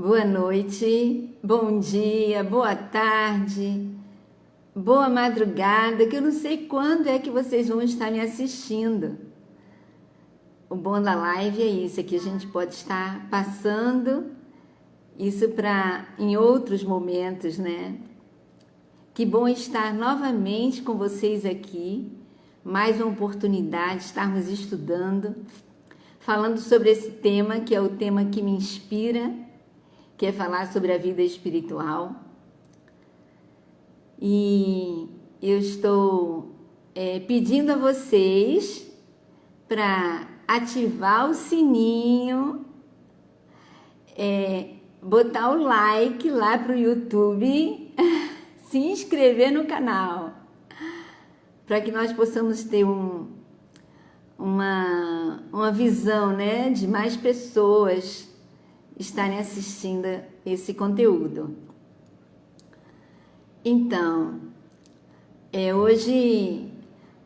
Boa noite, bom dia, boa tarde, boa madrugada, que eu não sei quando é que vocês vão estar me assistindo. O bom da live é isso, é que a gente pode estar passando isso para em outros momentos, né? Que bom estar novamente com vocês aqui, mais uma oportunidade de estarmos estudando, falando sobre esse tema que é o tema que me inspira, que é falar sobre a vida espiritual. E eu estou pedindo a vocês para ativar o sininho, botar o like lá para o YouTube, se inscrever no canal, para que nós possamos ter uma visão, né, de mais pessoas estarem assistindo esse conteúdo. Então, hoje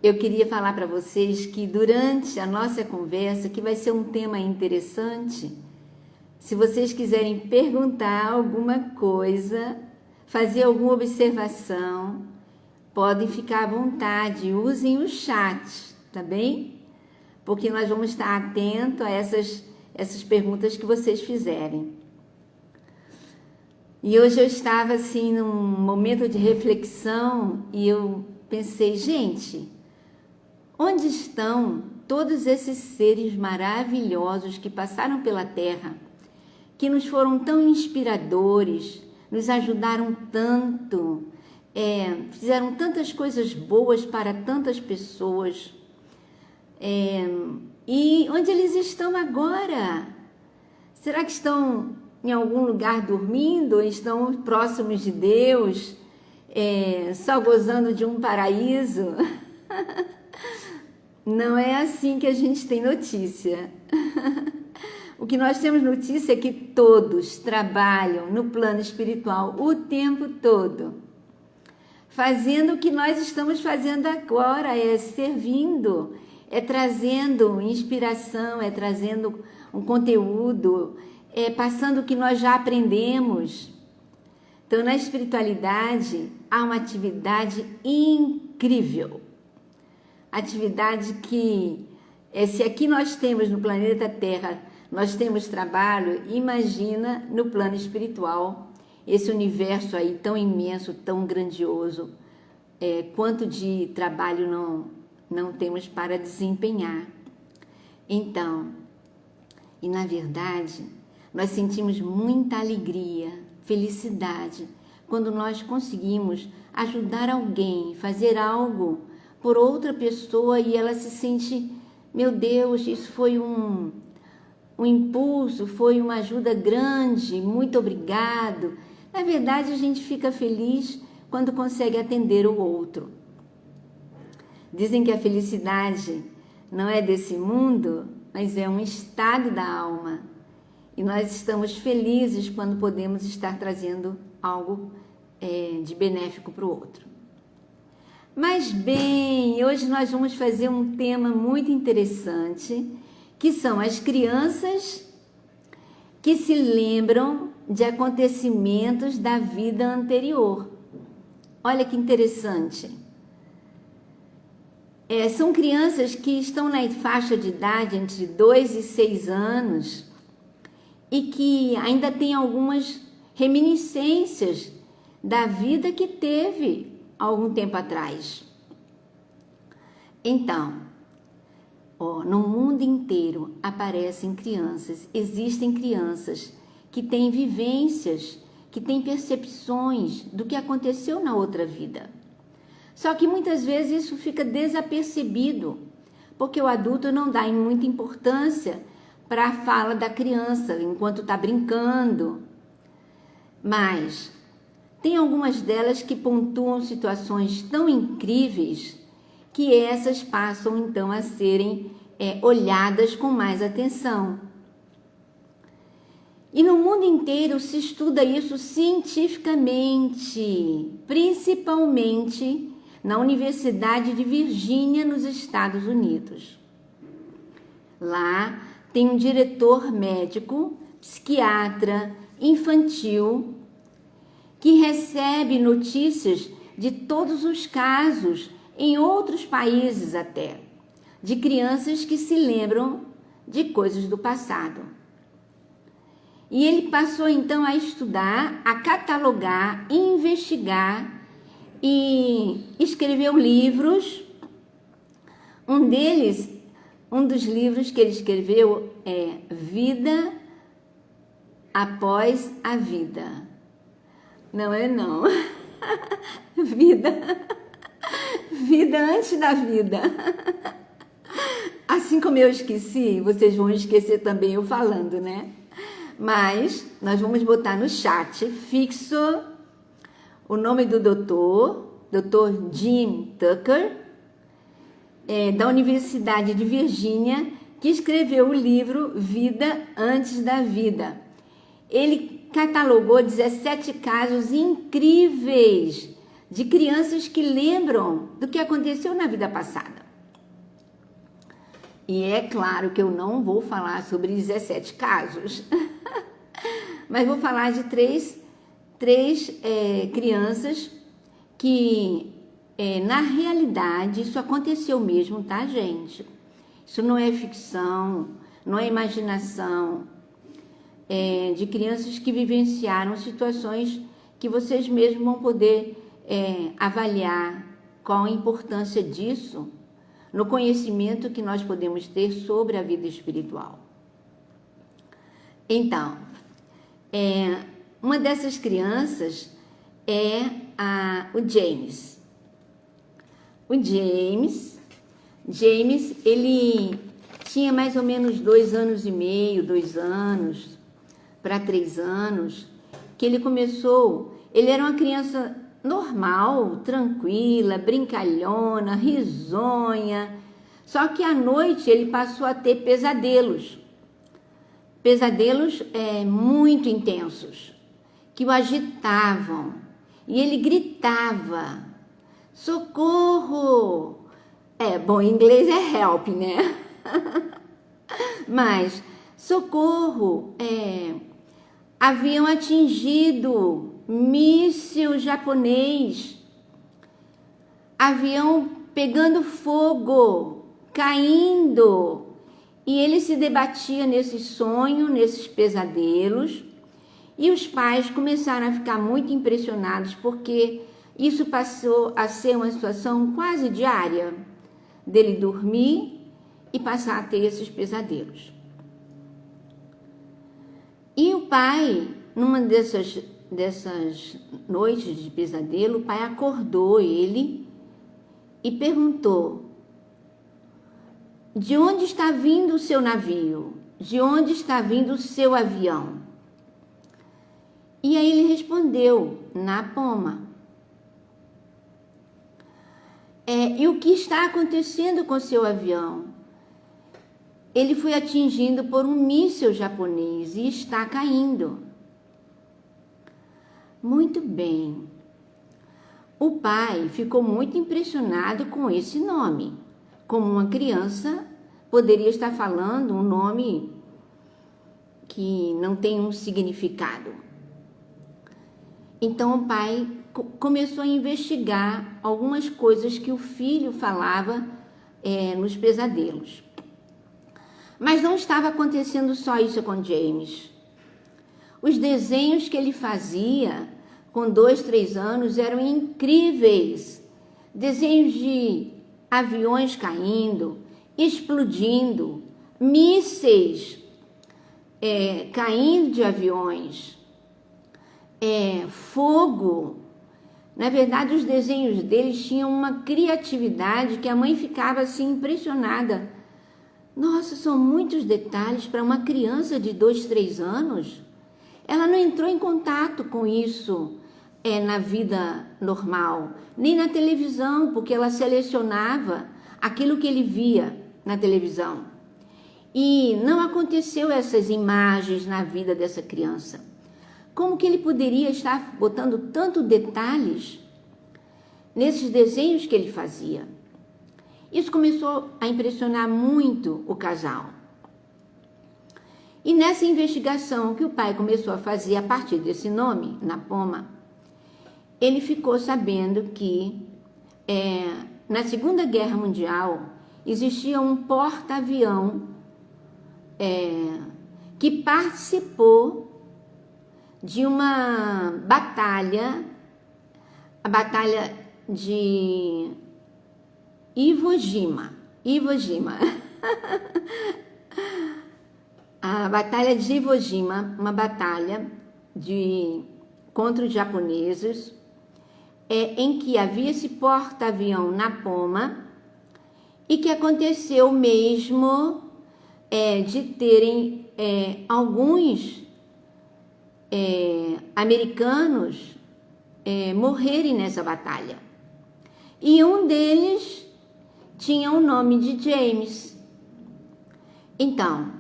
eu queria falar para vocês que durante a nossa conversa, que vai ser um tema interessante, se vocês quiserem perguntar alguma coisa, fazer alguma observação, podem ficar à vontade, usem o chat, tá bem? Porque nós vamos estar atentos a essas perguntas que vocês fizerem. E hoje eu estava assim num momento de reflexão e eu pensei, gente, onde estão todos esses seres maravilhosos que passaram pela Terra, que nos foram tão inspiradores, nos ajudaram tanto, fizeram tantas coisas boas para tantas pessoas, e onde eles estão agora? Será que estão em algum lugar dormindo? Ou estão próximos de Deus, só gozando de um paraíso? Não é assim que a gente tem notícia. O que nós temos notícia é que todos trabalham no plano espiritual o tempo todo, fazendo o que nós estamos fazendo agora, servindo, trazendo inspiração, trazendo um conteúdo, passando o que nós já aprendemos. Então, na espiritualidade, há uma atividade incrível. Atividade que, se aqui nós temos no planeta Terra, nós temos trabalho, imagina no plano espiritual, esse universo aí tão imenso, tão grandioso, quanto de trabalho não temos para desempenhar. Então, e na verdade, nós sentimos muita alegria, felicidade, quando nós conseguimos ajudar alguém, fazer algo por outra pessoa e ela se sente, meu Deus, isso foi um impulso, foi uma ajuda grande, muito obrigado. Na verdade, a gente fica feliz quando consegue atender o outro. Dizem que a felicidade não é desse mundo, mas é um estado da alma. E nós estamos felizes quando podemos estar trazendo algo de benéfico para o outro. Mas bem, hoje nós vamos fazer um tema muito interessante, que são as crianças que se lembram de acontecimentos da vida anterior. Olha que interessante. São crianças que estão na faixa de idade entre 2 e 6 anos e que ainda têm algumas reminiscências da vida que teve algum tempo atrás. Então, no mundo inteiro aparecem crianças, existem crianças que têm vivências, que têm percepções do que aconteceu na outra vida. Só que muitas vezes isso fica desapercebido, porque o adulto não dá muita importância para a fala da criança enquanto está brincando. Mas tem algumas delas que pontuam situações tão incríveis que essas passam então a serem olhadas com mais atenção. E no mundo inteiro se estuda isso cientificamente, principalmente na Universidade de Virgínia, nos Estados Unidos. Lá tem um diretor médico psiquiatra infantil que recebe notícias de todos os casos, em outros países até, de crianças que se lembram de coisas do passado. E ele passou então a estudar, a catalogar, investigar e escreveu livros. Um dos livros que ele escreveu é Vida Após a Vida. Não é não. Vida antes da vida. Assim como eu esqueci, vocês vão esquecer também eu falando, né? Mas nós vamos botar no chat fixo o nome do Dr. Jim Tucker, da Universidade de Virgínia, que escreveu o livro Vida Antes da Vida. Ele catalogou 17 casos incríveis de crianças que lembram do que aconteceu na vida passada. E é claro que eu não vou falar sobre 17 casos, mas vou falar de três crianças que, na realidade, isso aconteceu mesmo, tá, gente? Isso não é ficção, não é imaginação, de crianças que vivenciaram situações que vocês mesmos vão poder avaliar qual a importância disso no conhecimento que nós podemos ter sobre a vida espiritual. Então, uma dessas crianças é o James. O James, ele tinha mais ou menos 2 anos e meio, 2 anos para 3 anos, que ele começou. Ele era uma criança normal, tranquila, brincalhona, risonha, só que à noite ele passou a ter pesadelos muito intensos, que o agitavam, e ele gritava, socorro! Bom, em inglês é help, né? Mas, socorro! Haviam atingido míssil japonês, avião pegando fogo, caindo, e ele se debatia nesse sonho, nesses pesadelos, e os pais começaram a ficar muito impressionados porque isso passou a ser uma situação quase diária dele dormir e passar a ter esses pesadelos. E o pai, numa dessas noites de pesadelo, o pai acordou ele e perguntou: de onde está vindo o seu navio? De onde está vindo o seu avião? E aí ele respondeu: na Poma. E o que está acontecendo com o seu avião? Ele foi atingido por um míssil japonês e está caindo. Muito bem. O pai ficou muito impressionado com esse nome. Como uma criança poderia estar falando um nome que não tem um significado. Então o pai começou a investigar algumas coisas que o filho falava nos pesadelos. Mas não estava acontecendo só isso com James. Os desenhos que ele fazia com 2, 3 anos eram incríveis. Desenhos de aviões caindo, explodindo, mísseis caindo de aviões, fogo. Na verdade, os desenhos deles tinham uma criatividade que a mãe ficava assim impressionada. Nossa, são muitos detalhes para uma criança de 2, 3 anos. Ela não entrou em contato com isso na vida normal, nem na televisão, porque ela selecionava aquilo que ele via na televisão. E não aconteceu essas imagens na vida dessa criança. Como que ele poderia estar botando tantos detalhes nesses desenhos que ele fazia? Isso começou a impressionar muito o casal. E nessa investigação que o pai começou a fazer a partir desse nome, na Poma, ele ficou sabendo que na Segunda Guerra Mundial existia um porta-avião que participou de uma batalha, a Batalha de Iwo Jima. A Batalha de Iwo Jima, uma batalha contra os japoneses, em que havia esse porta-avião na Poma e que aconteceu mesmo de terem alguns americanos morrerem nessa batalha. E um deles tinha o nome de James. Então,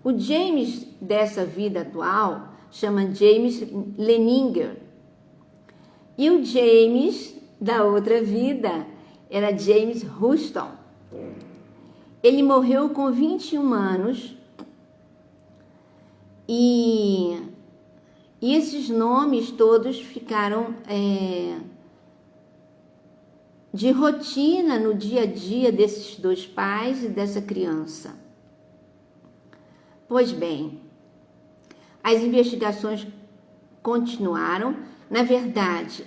o James dessa vida atual chama James Leninger. E o James da outra vida era James Houston. Ele morreu com 21 anos e esses nomes todos ficaram de rotina no dia a dia desses dois pais e dessa criança. Pois bem, as investigações continuaram. Na verdade,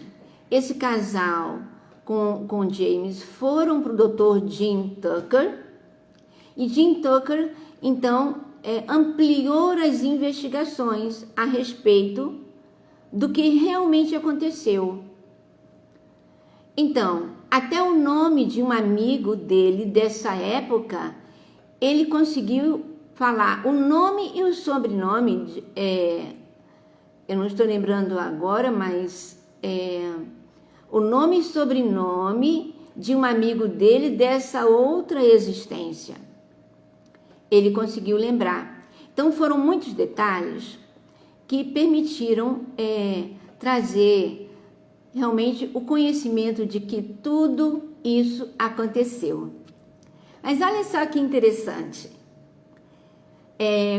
esse casal com James foram para o Dr. Jim Tucker, e Jim Tucker, então, ampliou as investigações a respeito do que realmente aconteceu. Então, até o nome de um amigo dele dessa época, ele conseguiu falar o nome e o sobrenome, eu não estou lembrando agora, mas o nome e sobrenome de um amigo dele dessa outra existência. Ele conseguiu lembrar. Então foram muitos detalhes que permitiram trazer realmente o conhecimento de que tudo isso aconteceu. Mas olha só que interessante.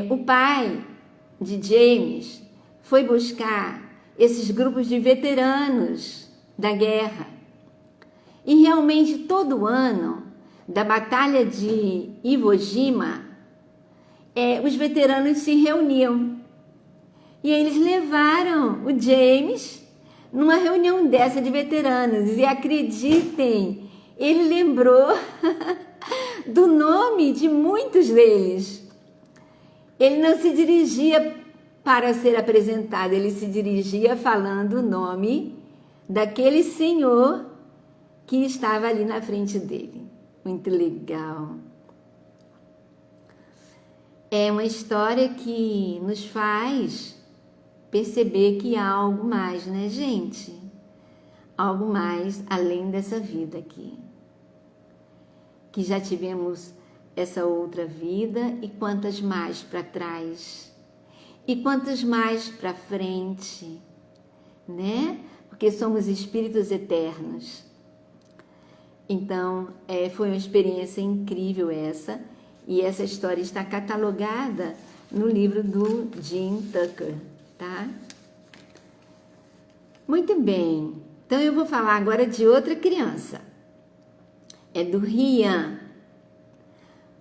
O pai de James foi buscar esses grupos de veteranos da guerra. E realmente todo ano da Batalha de Iwo Jima, os veteranos se reuniam. E eles levaram o James numa reunião dessa de veteranos. E acreditem, ele lembrou do nome de muitos deles. Ele não se dirigia para ser apresentado, ele se dirigia falando o nome daquele senhor que estava ali na frente dele. Muito legal. É uma história que nos faz perceber que há algo mais, né, gente? Algo mais além dessa vida aqui. Que já tivemos essa outra vida e quantas mais para trás. E quantas mais para frente, né? Porque somos espíritos eternos. Então, foi uma experiência incrível essa. E essa história está catalogada no livro do Jim Tucker, tá? Muito bem. Então, eu vou falar agora de outra criança. É do Rian.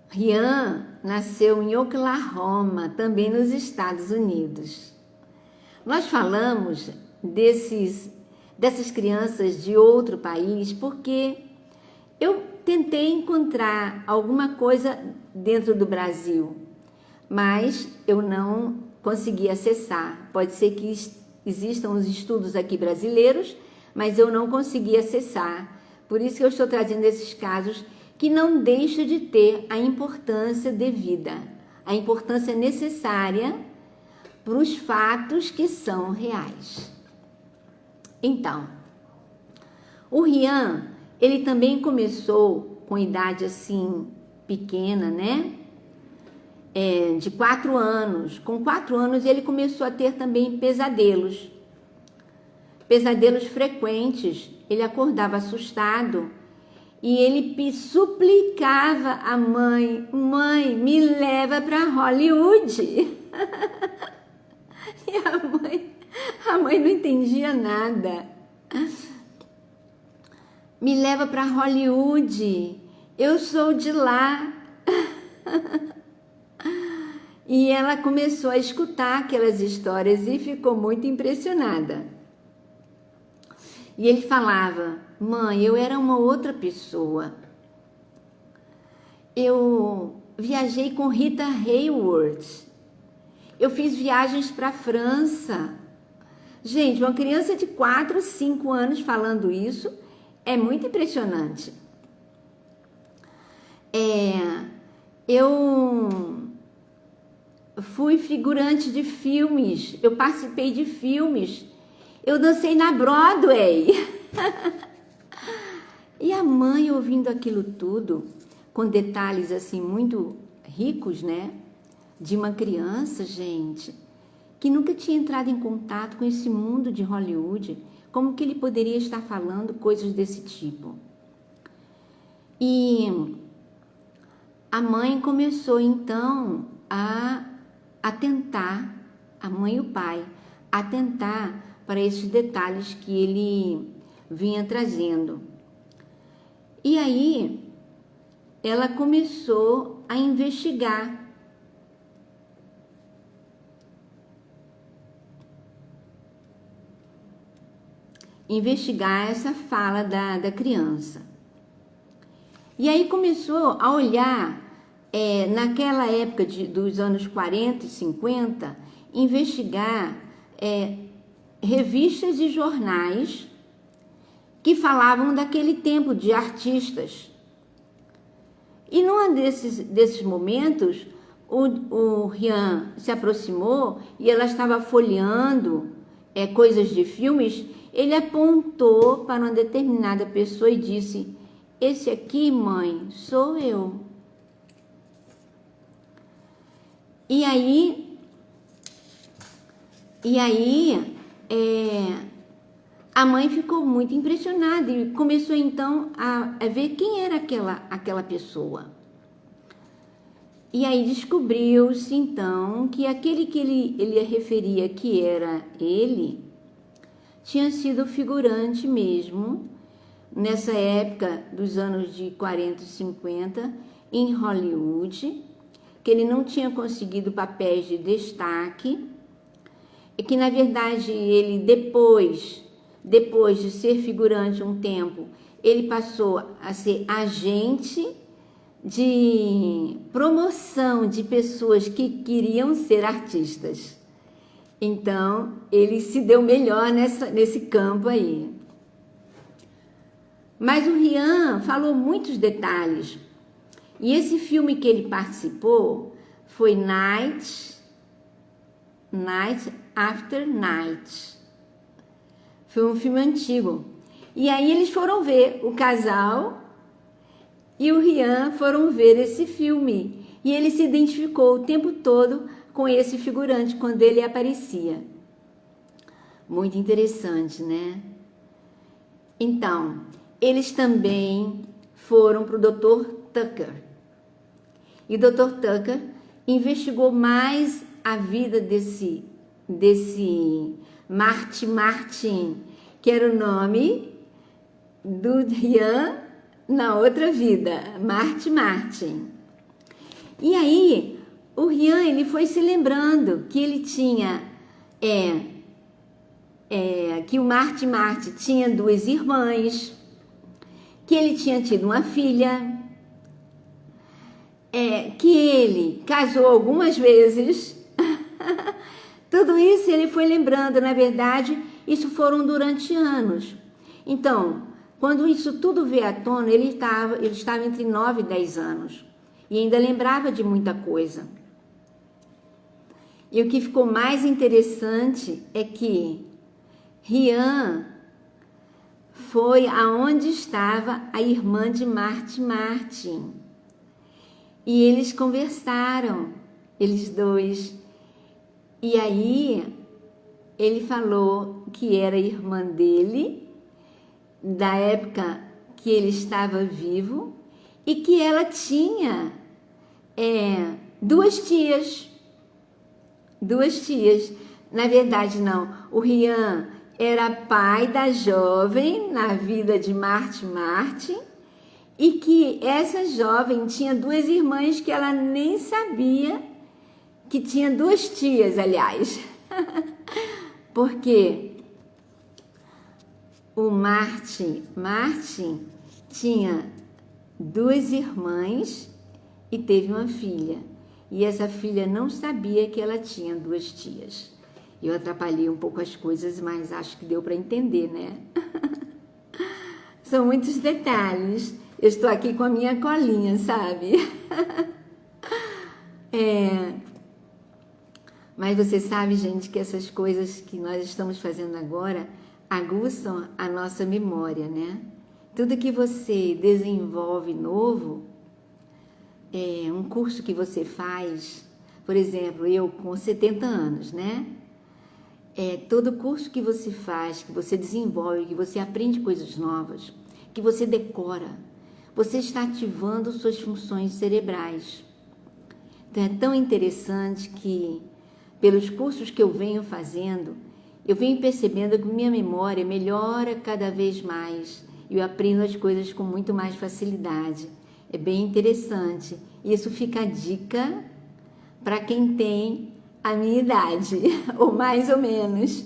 Rian nasceu em Oklahoma, também nos Estados Unidos. Nós falamos dessas crianças de outro país porque eu tentei encontrar alguma coisa dentro do Brasil, mas eu não consegui acessar. Pode ser que existam os estudos aqui brasileiros, mas eu não consegui acessar. Por isso que eu estou trazendo esses casos que não deixam de ter a importância devida, a importância necessária para os fatos que são reais. Então, o Rian, ele também começou com idade assim pequena, né? De 4 anos. Com 4 anos ele começou a ter também pesadelos. Pesadelos frequentes. Ele acordava assustado e ele suplicava a mãe: mãe, me leva para Hollywood. E a mãe não entendia nada. Me leva para Hollywood, eu sou de lá. E ela começou a escutar aquelas histórias e ficou muito impressionada. E ele falava: mãe, eu era uma outra pessoa. Eu viajei com Rita Hayworth. Eu fiz viagens para a França. Gente, uma criança de 4, 5 anos falando isso é muito impressionante. Eu fui figurante de filmes, eu participei de filmes, eu dancei na Broadway. E a mãe ouvindo aquilo tudo, com detalhes assim muito ricos, né? De uma criança, gente, que nunca tinha entrado em contato com esse mundo de Hollywood, como que ele poderia estar falando coisas desse tipo? E a mãe começou então a atentar, a mãe e o pai, atentar para esses detalhes que ele vinha trazendo. E aí ela começou a investigar. Investigar essa fala da criança. E aí começou a olhar, naquela época dos anos 40 e 50, investigar revistas e jornais que falavam daquele tempo de artistas. E num desses momentos, o Rian se aproximou e ela estava folheando coisas de filmes. Ele apontou para uma determinada pessoa e disse: esse aqui, mãe, sou eu. E aí a mãe ficou muito impressionada e começou então a ver quem era aquela pessoa. E aí descobriu-se então que aquele que ele referia que era ele tinha sido figurante mesmo, nessa época dos anos de 40 e 50, em Hollywood, que ele não tinha conseguido papéis de destaque, e que, na verdade, ele, depois de ser figurante um tempo, ele passou a ser agente de promoção de pessoas que queriam ser artistas. Então, ele se deu melhor nesse campo aí. Mas o Rian falou muitos detalhes. E esse filme que ele participou foi Night After Night. Foi um filme antigo. E aí eles foram ver, o casal e o Rian foram ver esse filme. E ele se identificou o tempo todo com esse figurante quando ele aparecia. Muito interessante, né? Então, eles também foram para o Dr. Tucker. E o Dr. Tucker investigou mais a vida desse Martin, que era o nome do Rian na outra vida, Martin. E aí, o Rian, ele foi se lembrando que ele tinha, que o Martin tinha 2 irmãs, que ele tinha tido uma filha, que ele casou algumas vezes. Tudo isso ele foi lembrando, na verdade, isso foram durante anos. Então, quando isso tudo veio à tona, ele estava entre 9 e 10 anos. E ainda lembrava de muita coisa. E o que ficou mais interessante é que Rian foi aonde estava a irmã de Martin. E eles conversaram, eles dois. E aí ele falou que era irmã dele, da época que ele estava vivo, e que ela tinha 2 tias. duas tias. Na verdade, não. O Rian era pai da jovem na vida de Martin, e que essa jovem tinha duas irmãs que ela nem sabia que tinha duas tias, aliás. Porque o Martin tinha duas irmãs e teve uma filha. E essa filha não sabia que ela tinha duas tias. Eu atrapalhei um pouco as coisas, mas acho que deu para entender, né? São muitos detalhes. Eu estou aqui com a minha colinha, sabe? Mas você sabe, gente, que essas coisas que nós estamos fazendo agora aguçam a nossa memória, né? Tudo que você desenvolve novo, um curso que você faz, por exemplo, eu com 70 anos, né? Todo curso que você faz, que você desenvolve, que você aprende coisas novas, que você decora, você está ativando suas funções cerebrais. Então é tão interessante que, pelos cursos que eu venho fazendo, eu venho percebendo que minha memória melhora cada vez mais. Eu aprendo as coisas com muito mais facilidade. É bem interessante. Isso fica a dica para quem tem a minha idade, ou mais ou menos.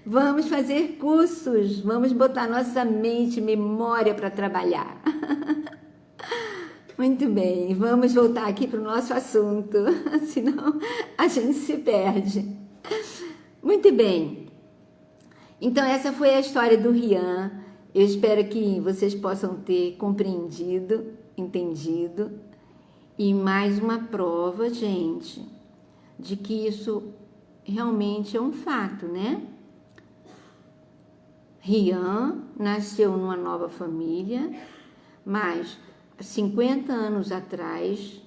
Vamos fazer cursos, vamos botar nossa mente, memória para trabalhar. Muito bem, vamos voltar aqui para o nosso assunto, senão a gente se perde. Muito bem, então essa foi a história do Rian. Eu espero que vocês possam ter compreendido, entendido. E mais uma prova, gente, de que isso realmente é um fato, né? Rian nasceu numa nova família, mas 50 anos atrás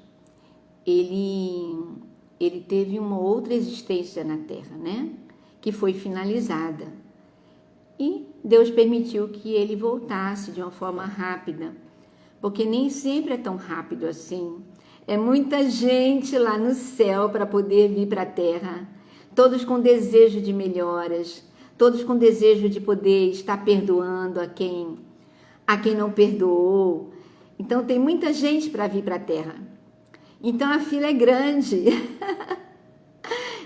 ele teve uma outra existência na Terra, né? Que foi finalizada. E Deus permitiu que ele voltasse de uma forma rápida, porque nem sempre é tão rápido assim. É muita gente lá no céu para poder vir para a Terra, todos com desejo de melhoras, todos com desejo de poder estar perdoando a quem não perdoou. Então tem muita gente para vir para a Terra. Então a fila é grande.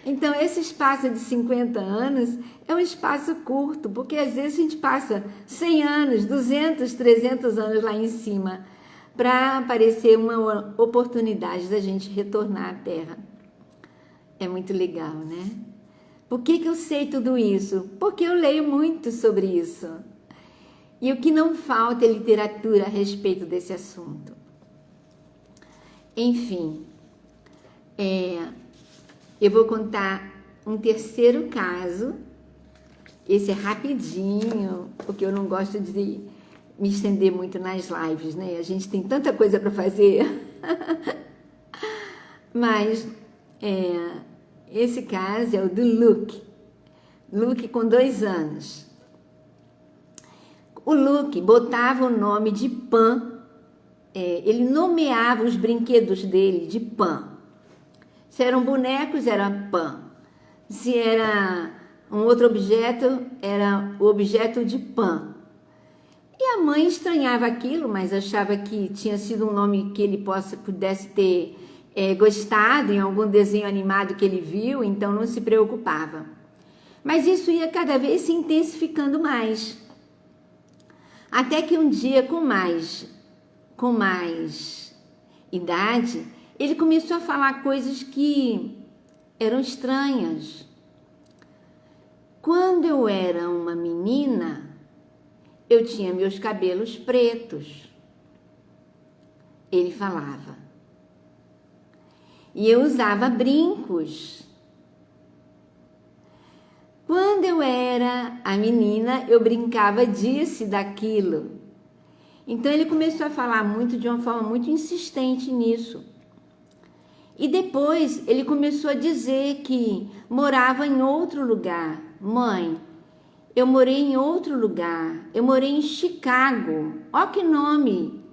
Então esse espaço de 50 anos é um espaço curto, porque às vezes a gente passa 100 anos, 200, 300 anos lá em cima, para aparecer uma oportunidade da gente retornar à Terra. É muito legal, né? Por que eu sei tudo isso? Porque eu leio muito sobre isso. E o que não falta é literatura a respeito desse assunto. Enfim, eu vou contar um terceiro caso. Esse é rapidinho, porque eu não gosto de me estender muito nas lives, né? A gente tem tanta coisa para fazer. Mas esse caso é o do Luke. Luke com 2 anos. O Luke botava o nome de Pan. Ele nomeava os brinquedos dele de Pan. Se eram bonecos, era Pan. Se era um outro objeto, era o objeto de Pan. E a mãe estranhava aquilo, mas achava que tinha sido um nome que ele pudesse ter gostado em algum desenho animado que ele viu, então não se preocupava. Mas isso ia cada vez se intensificando mais. Até que um dia, com mais idade, ele começou a falar coisas que eram estranhas. Quando eu era uma menina, eu tinha meus cabelos pretos. Ele falava. E eu usava brincos. Quando eu era a menina, eu brincava disso e daquilo. Então ele começou a falar de uma forma muito insistente nisso. E depois ele começou a dizer que morava em outro lugar. Mãe, eu morei em outro lugar. Eu morei em Chicago. Ó que nome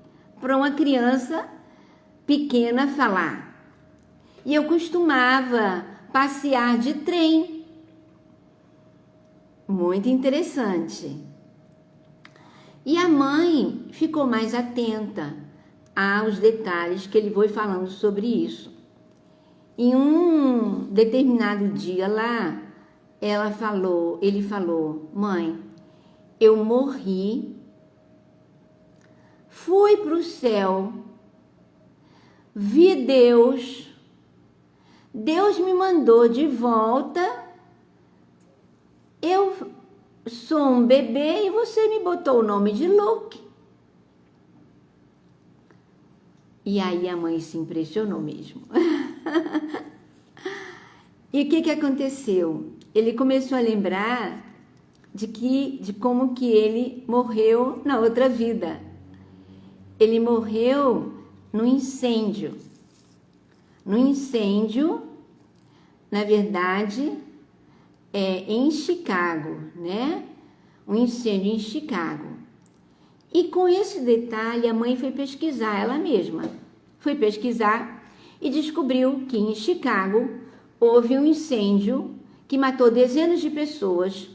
para uma criança pequena falar. E eu costumava passear de trem. Muito interessante. E a mãe ficou mais atenta aos detalhes que ele foi falando sobre isso. Em um determinado dia lá, ele falou, mãe, eu morri, fui para o céu, vi Deus, Deus me mandou de volta, eu sou um bebê e você me botou o nome de Luke. E aí a mãe se impressionou mesmo. E o que aconteceu? Ele começou a lembrar de como que ele morreu na outra vida. Ele morreu no incêndio. No incêndio, na verdade, em Chicago, né? Um incêndio em Chicago. E com esse detalhe, a mãe foi pesquisar ela mesma. Foi pesquisar e descobriu que em Chicago houve um incêndio que matou dezenas de pessoas.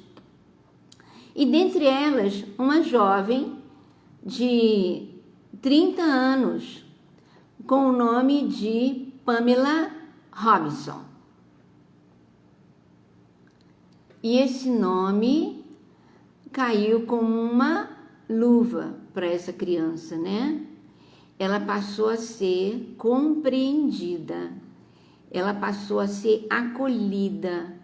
E dentre elas, uma jovem de 30 anos, com o nome de Pamela Robinson. E esse nome caiu como uma luva para essa criança, né? Ela passou a ser compreendida, ela passou a ser acolhida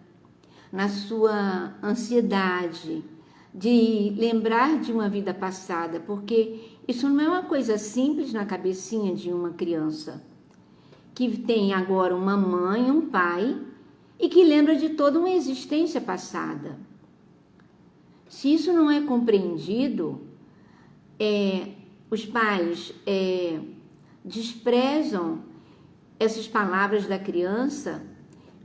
na sua ansiedade de lembrar de uma vida passada, porque isso não é uma coisa simples na cabecinha de uma criança que tem agora uma mãe, um pai e que lembra de toda uma existência passada. Se isso não é compreendido, os pais desprezam essas palavras da criança,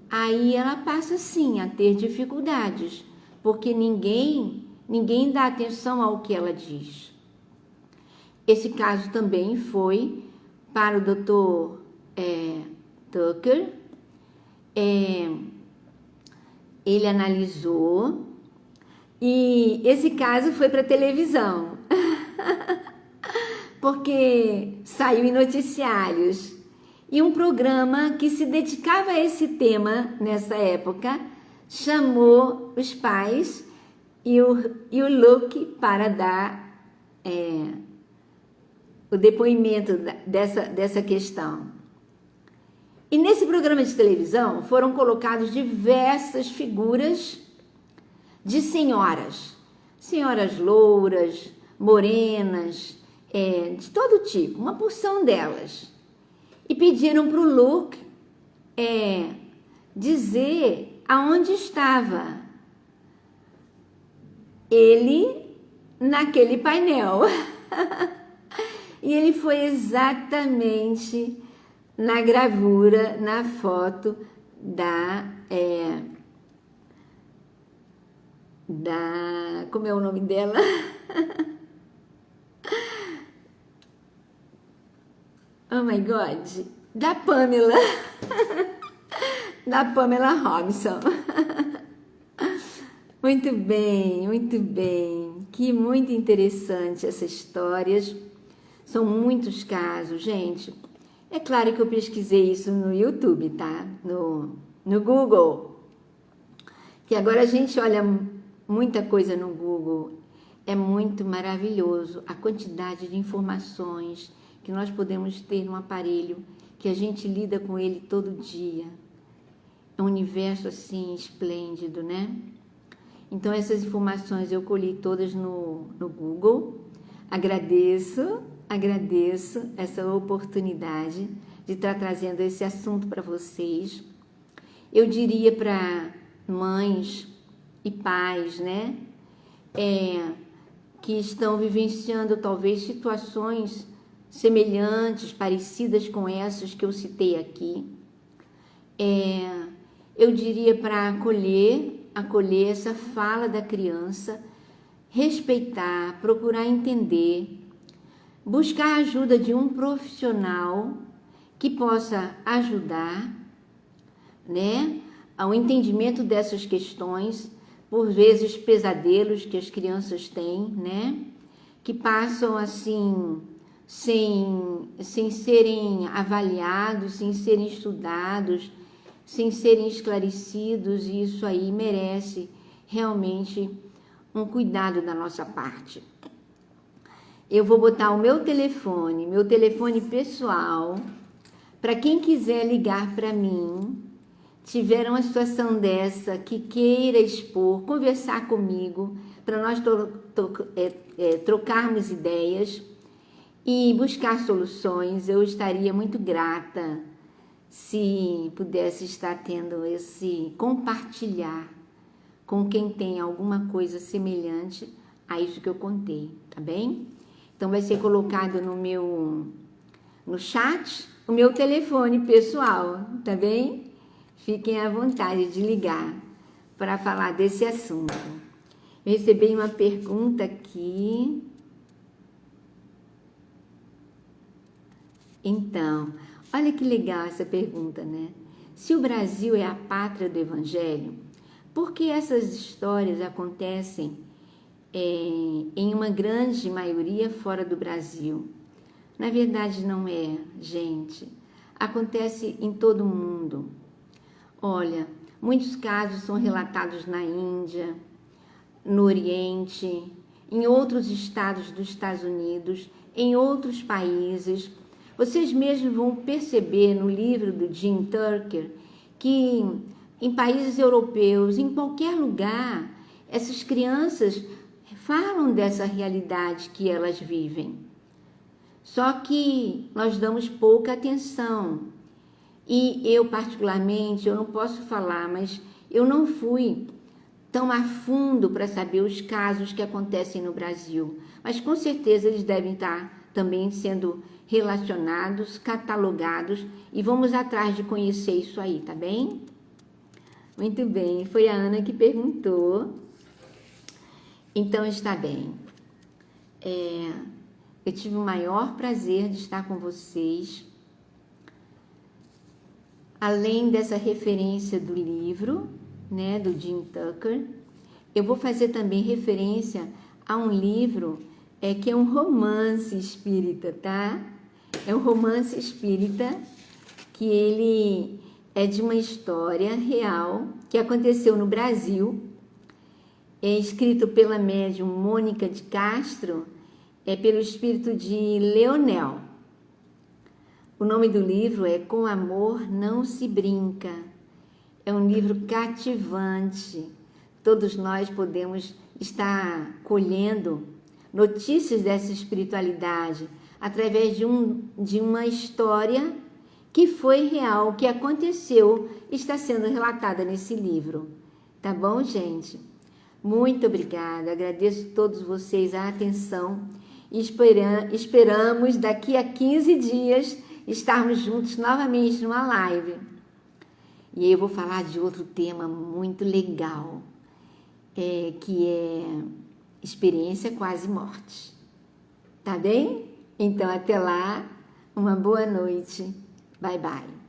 aí ela passa sim a ter dificuldades, porque ninguém dá atenção ao que ela diz. Esse caso também foi para o Dr. Tucker. Ele analisou e esse caso foi para a televisão, porque saiu em noticiários. E um programa que se dedicava a esse tema nessa época chamou os pais e o Luke para dar o depoimento dessa questão. E nesse programa de televisão foram colocadas diversas figuras de senhoras louras, morenas, de todo tipo, uma porção delas. E pediram para o Luke dizer aonde estava ele naquele painel. E ele foi exatamente na gravura, na foto como é o nome dela? Oh my God, da Pamela, da Pamela Robinson. Muito bem, muito bem. Que muito interessante essas histórias. São muitos casos, gente. É claro que eu pesquisei isso no YouTube, tá? No Google. Que agora a gente olha muita coisa no Google. É muito maravilhoso a quantidade de informações que nós podemos ter no aparelho, que a gente lida com ele todo dia. É um universo assim esplêndido, né? Então essas informações eu colhi todas no Google. Agradeço essa oportunidade de estar trazendo esse assunto para vocês. Eu diria para mães e pais, né, que estão vivenciando talvez situações semelhantes, parecidas com essas que eu citei aqui, eu diria para acolher essa fala da criança, respeitar, procurar entender, buscar a ajuda de um profissional que possa ajudar, né, ao entendimento dessas questões, por vezes pesadelos que as crianças têm, né? Que passam assim, sem serem avaliados, sem serem estudados, sem serem esclarecidos, e isso aí merece realmente um cuidado da nossa parte. Eu vou botar o meu telefone pessoal, para quem quiser ligar para mim, tiver uma situação dessa, que queira expor, conversar comigo, para nós trocarmos ideias e buscar soluções. Eu estaria muito grata se pudesse estar tendo esse compartilhar com quem tem alguma coisa semelhante a isso que eu contei, tá bem? Então vai ser colocado no chat o meu telefone pessoal, tá bem? Fiquem à vontade de ligar para falar desse assunto. Eu recebi uma pergunta aqui. Então, olha que legal essa pergunta, né? Se o Brasil é a pátria do Evangelho, por que essas histórias acontecem em uma grande maioria fora do Brasil? Na verdade, não é, gente. Acontece em todo o mundo. Olha, muitos casos são relatados na Índia, no Oriente, em outros estados dos Estados Unidos, em outros países. Vocês mesmos vão perceber no livro do Jim Tucker que em países europeus, em qualquer lugar, essas crianças falam dessa realidade que elas vivem. Só que nós damos pouca atenção. E eu, particularmente, eu não posso falar, mas eu não fui tão a fundo para saber os casos que acontecem no Brasil. Mas com certeza eles devem estar também sendo relacionados, catalogados, e vamos atrás de conhecer isso aí, tá bem? Muito bem, foi a Ana que perguntou. Então está bem. Eu tive o maior prazer de estar com vocês. Além dessa referência do livro, né, do Jim Tucker, eu vou fazer também referência a um livro que é um romance espírita, tá? É um romance espírita que ele é de uma história real que aconteceu no Brasil. É escrito pela médium Mônica de Castro, pelo espírito de Leonel. O nome do livro é Com Amor Não Se Brinca. É um livro cativante. Todos nós podemos estar colhendo notícias dessa espiritualidade através de uma história que foi real, que aconteceu, está sendo relatada nesse livro. Tá bom, gente? Muito obrigada. Agradeço a todos vocês a atenção e esperamos daqui a 15 dias estarmos juntos novamente numa live. E aí eu vou falar de outro tema muito legal, que é experiência quase morte. Tá bem? Então até lá, uma boa noite. Bye, bye.